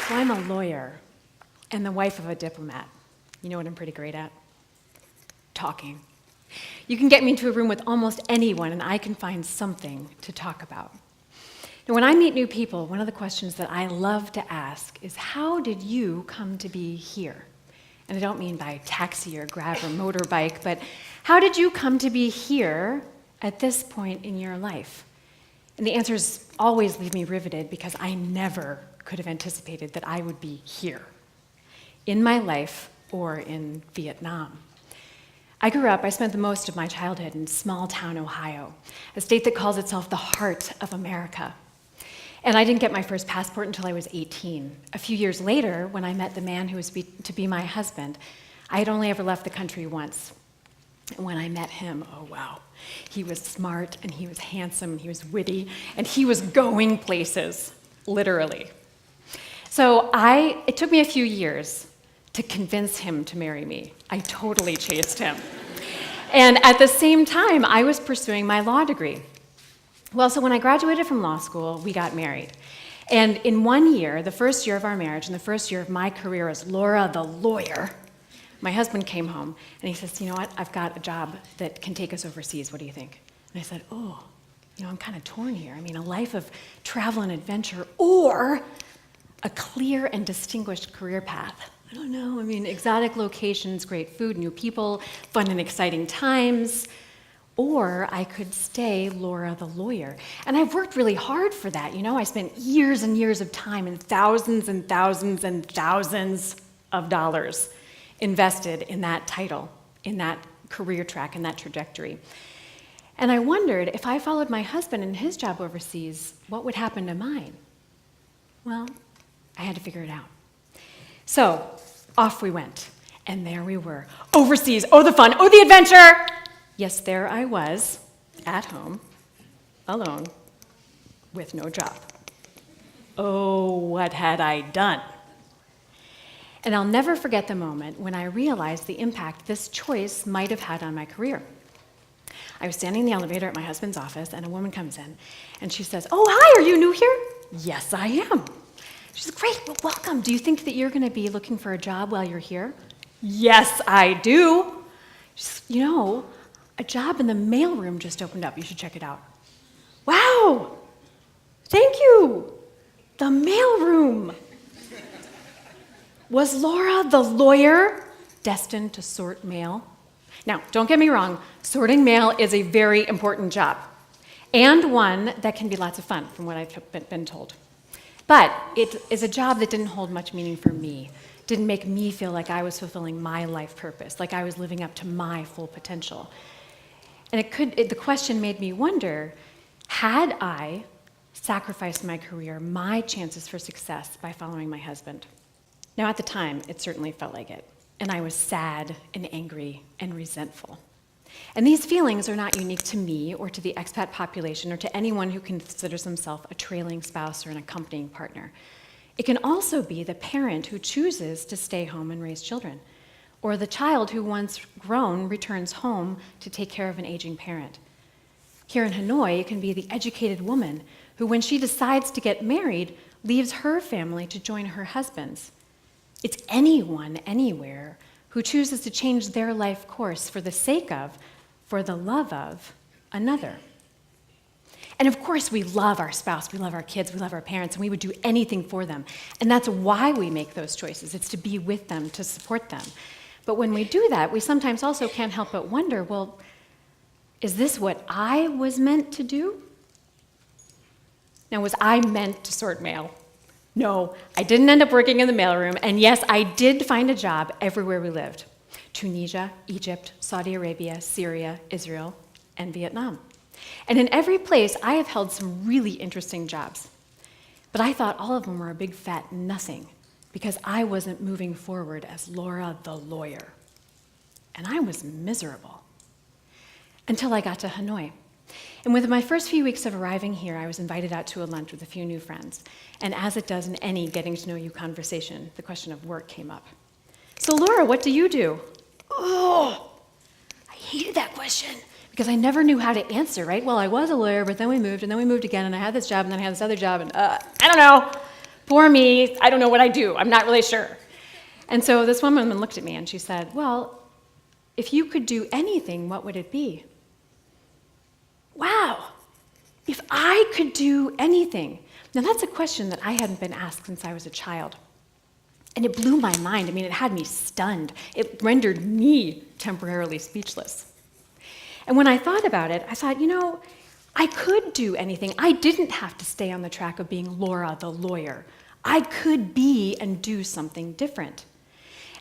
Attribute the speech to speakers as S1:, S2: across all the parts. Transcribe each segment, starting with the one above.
S1: So I'm a lawyer and the wife of a diplomat. You know what I'm pretty great at? Talking. You can get me into a room with almost anyone and I can find something to talk about. Now, when I meet new people, one of the questions that I love to ask is, how did you come to be here? And I don't mean by taxi or grab or motorbike, but how did you come to be here at this point in your life? And the answers always leave me riveted because I never could have anticipated that I would be here, in my life or in Vietnam. I spent the most of my childhood in small town Ohio, a state that calls itself the heart of America. And I didn't get my first passport until I was 18. A few years later, when I met the man who was to be my husband, I had only ever left the country once. And when I met him, oh wow, he was smart and he was handsome and he was witty and he was going places, literally. So it took me a few years to convince him to marry me. I totally chased him. And at the same time, I was pursuing my law degree. Well, so when I graduated from law school, we got married. And in 1 year, the first year of our marriage and the first year of my career as Laura the lawyer, my husband came home and he says, you know what, I've got a job that can take us overseas. What do you think? And I said, I'm kind of torn here. I mean, a life of travel and adventure or a clear and distinguished career path. I don't know. I mean, exotic locations, great food, new people, fun and exciting times. Or I could stay Laura the lawyer. And I've worked really hard for that. I spent years and years of time and thousands and thousands of dollars invested in that title, in that career track, in that trajectory. And I wondered, if I followed my husband in his job overseas, what would happen to mine? Well, I had to figure it out. So off we went, and there we were, overseas. Oh, the fun, oh, the adventure! Yes, there I was, at home, alone, with no job. Oh, what had I done? And I'll never forget the moment when I realized the impact this choice might have had on my career. I was standing in the elevator at my husband's office, and a woman comes in, and she says, "Oh, hi, are you new here?" "Yes, I am." She says, "Great, well, welcome. Do you think that you're going to be looking for a job while you're here?" "Yes, I do." She says, a job in the mailroom just opened up. You should check it out." "Wow, thank you. The mailroom." Was Laura the lawyer destined to sort mail? Now, don't get me wrong, sorting mail is a very important job, and one that can be lots of fun, from what I've been told. But it is a job that didn't hold much meaning for me, didn't make me feel like I was fulfilling my life purpose, like I was living up to my full potential. And the question made me wonder, had I sacrificed my career, my chances for success, by following my husband? Now, at the time, it certainly felt like it, and I was sad and angry and resentful. And these feelings are not unique to me or to the expat population or to anyone who considers himself a trailing spouse or an accompanying partner. It can also be the parent who chooses to stay home and raise children, or the child who, once grown, returns home to take care of an aging parent. Here in Hanoi, it can be the educated woman who, when she decides to get married, leaves her family to join her husband's. It's anyone, anywhere, who chooses to change their life course for the sake of, for the love of, another. And of course, we love our spouse, we love our kids, we love our parents, and we would do anything for them. And that's why we make those choices. It's to be with them, to support them. But when we do that, we sometimes also can't help but wonder, well, is this what I was meant to do? Now, was I meant to sort mail? No, I didn't end up working in the mailroom, and yes, I did find a job everywhere we lived. Tunisia, Egypt, Saudi Arabia, Syria, Israel, and Vietnam. And in every place, I have held some really interesting jobs. But I thought all of them were a big fat nothing, because I wasn't moving forward as Laura the lawyer. And I was miserable. Until I got to Hanoi. And within my first few weeks of arriving here, I was invited out to a lunch with a few new friends. And as it does in any getting to know you conversation, the question of work came up. "So Laura, what do you do?" "Oh, I hated that question because I never knew how to answer, right? Well, I was a lawyer, but then we moved, and then we moved again, and I had this job, and then I had this other job, and I don't know. Poor me, I don't know what I do. I'm not really sure. And so this woman looked at me, and she said, well, if you could do anything, what would it be? Wow, if I could do anything. Now, that's a question that I hadn't been asked since I was a child. And it blew my mind. I mean, it had me stunned. It rendered me temporarily speechless. And when I thought about it, I thought, I could do anything. I didn't have to stay on the track of being Laura the lawyer. I could be and do something different.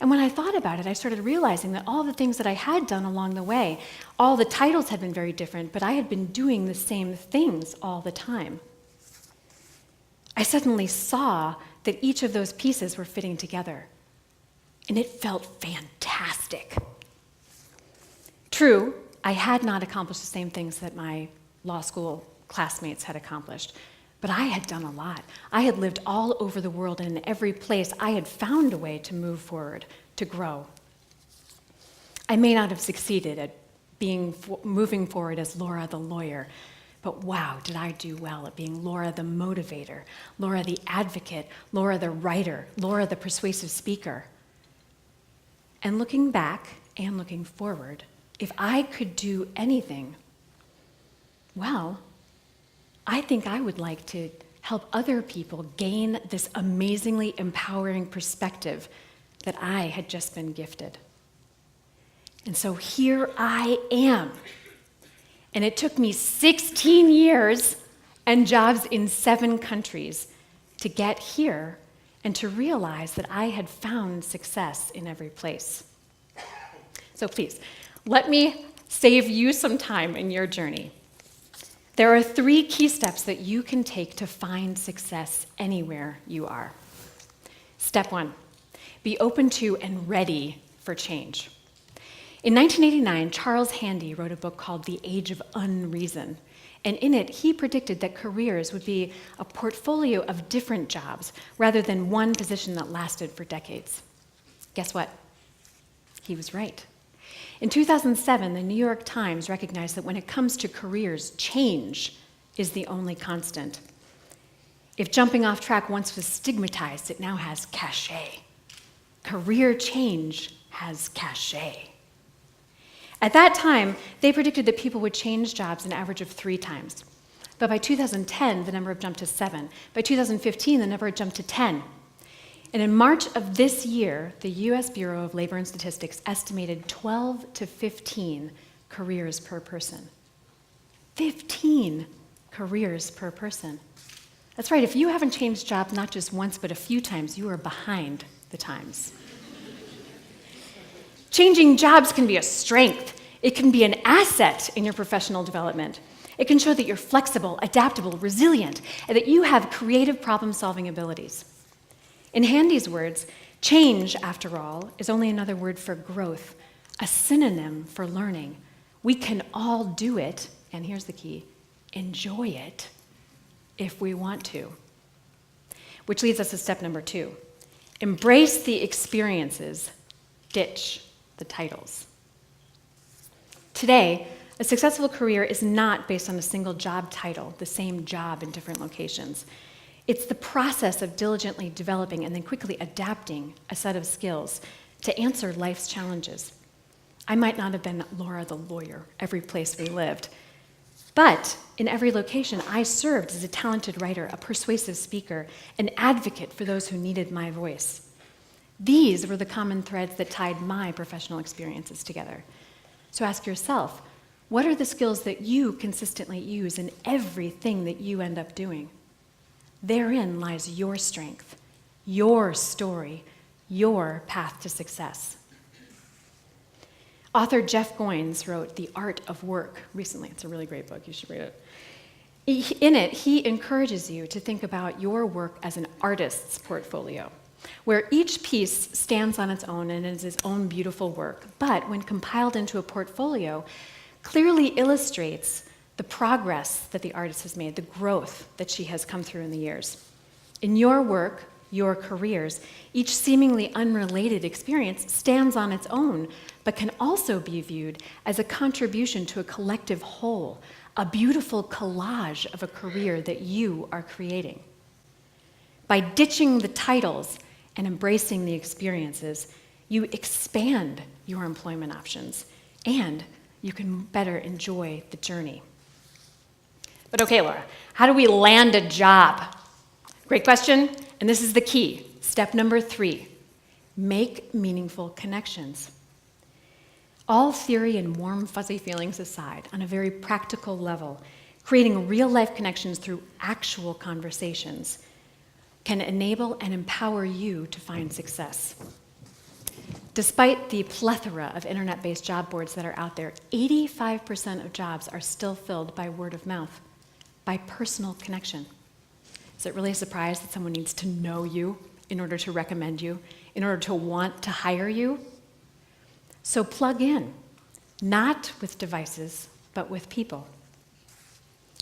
S1: And when I thought about it, I started realizing that all the things that I had done along the way, all the titles had been very different, but I had been doing the same things all the time. I suddenly saw that each of those pieces were fitting together, and it felt fantastic. True, I had not accomplished the same things that my law school classmates had accomplished, but I had done a lot. I had lived all over the world, and in every place I had found a way to move forward, to grow. I may not have succeeded at moving forward as Laura the lawyer, but wow, did I do well at being Laura the motivator, Laura the advocate, Laura the writer, Laura the persuasive speaker. And looking back and looking forward, if I could do anything, well, I think I would like to help other people gain this amazingly empowering perspective that I had just been gifted. And so here I am. And it took me 16 years and jobs in 7 countries to get here and to realize that I had found success in every place. So please, let me save you some time in your journey. There are 3 key steps that you can take to find success anywhere you are. Step 1, be open to and ready for change. In 1989, Charles Handy wrote a book called The Age of Unreason, and in it, he predicted that careers would be a portfolio of different jobs rather than one position that lasted for decades. Guess what? He was right. In 2007, the New York Times recognized that when it comes to careers, change is the only constant. If jumping off track once was stigmatized, it now has cachet. Career change has cachet. At that time, they predicted that people would change jobs an average of 3 times. But by 2010, the number had jumped to 7. By 2015, the number had jumped to 10. And in March of this year, the U.S. Bureau of Labor and Statistics estimated 12 to 15 careers per person. 15 careers per person. That's right, if you haven't changed jobs not just once, but a few times, you are behind the times. Changing jobs can be a strength. It can be an asset in your professional development. It can show that you're flexible, adaptable, resilient, and that you have creative problem-solving abilities. In Handy's words, change, after all, is only another word for growth, a synonym for learning. We can all do it, and here's the key, enjoy it if we want to. Which leads us to step number 2. Embrace the experiences, ditch the titles. Today, a successful career is not based on a single job title, the same job in different locations. It's the process of diligently developing and then quickly adapting a set of skills to answer life's challenges. I might not have been Laura the lawyer every place we lived, but in every location I served as a talented writer, a persuasive speaker, an advocate for those who needed my voice. These were the common threads that tied my professional experiences together. So ask yourself, what are the skills that you consistently use in everything that you end up doing? Therein lies your strength, your story, your path to success. Author Jeff Goins wrote The Art of Work recently. It's a really great book. You should read it. In it, he encourages you to think about your work as an artist's portfolio, where each piece stands on its own and is its own beautiful work, but when compiled into a portfolio, clearly illustrates the progress that the artist has made, the growth that she has come through in the years. In your work, your careers, each seemingly unrelated experience stands on its own, but can also be viewed as a contribution to a collective whole, a beautiful collage of a career that you are creating. By ditching the titles and embracing the experiences, you expand your employment options, and you can better enjoy the journey. But okay, Laura, how do we land a job? Great question, and this is the key. Step number 3, make meaningful connections. All theory and warm, fuzzy feelings aside, on a very practical level, creating real-life connections through actual conversations can enable and empower you to find success. Despite the plethora of internet-based job boards that are out there, 85% of jobs are still filled by word of mouth, by personal connection. Is it really a surprise that someone needs to know you in order to recommend you, in order to want to hire you? So plug in, not with devices, but with people.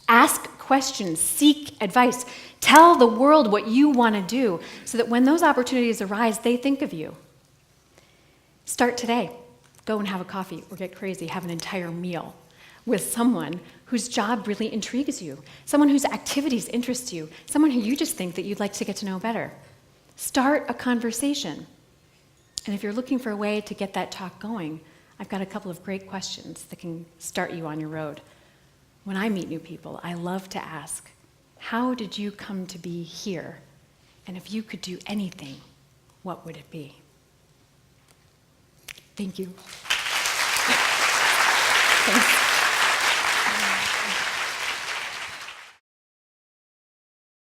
S1: Ask questions, seek advice, tell the world what you want to do so that when those opportunities arise, they think of you. Start today. Go and have a coffee or get crazy, have an entire meal with someone whose job really intrigues you, someone whose activities interest you, someone who you just think that you'd like to get to know better. Start a conversation. And if you're looking for a way to get that talk going, I've got a couple of great questions that can start you on your road. When I meet new people, I love to ask, how did you come to be here? And if you could do anything, what would it be? Thank you. Thanks.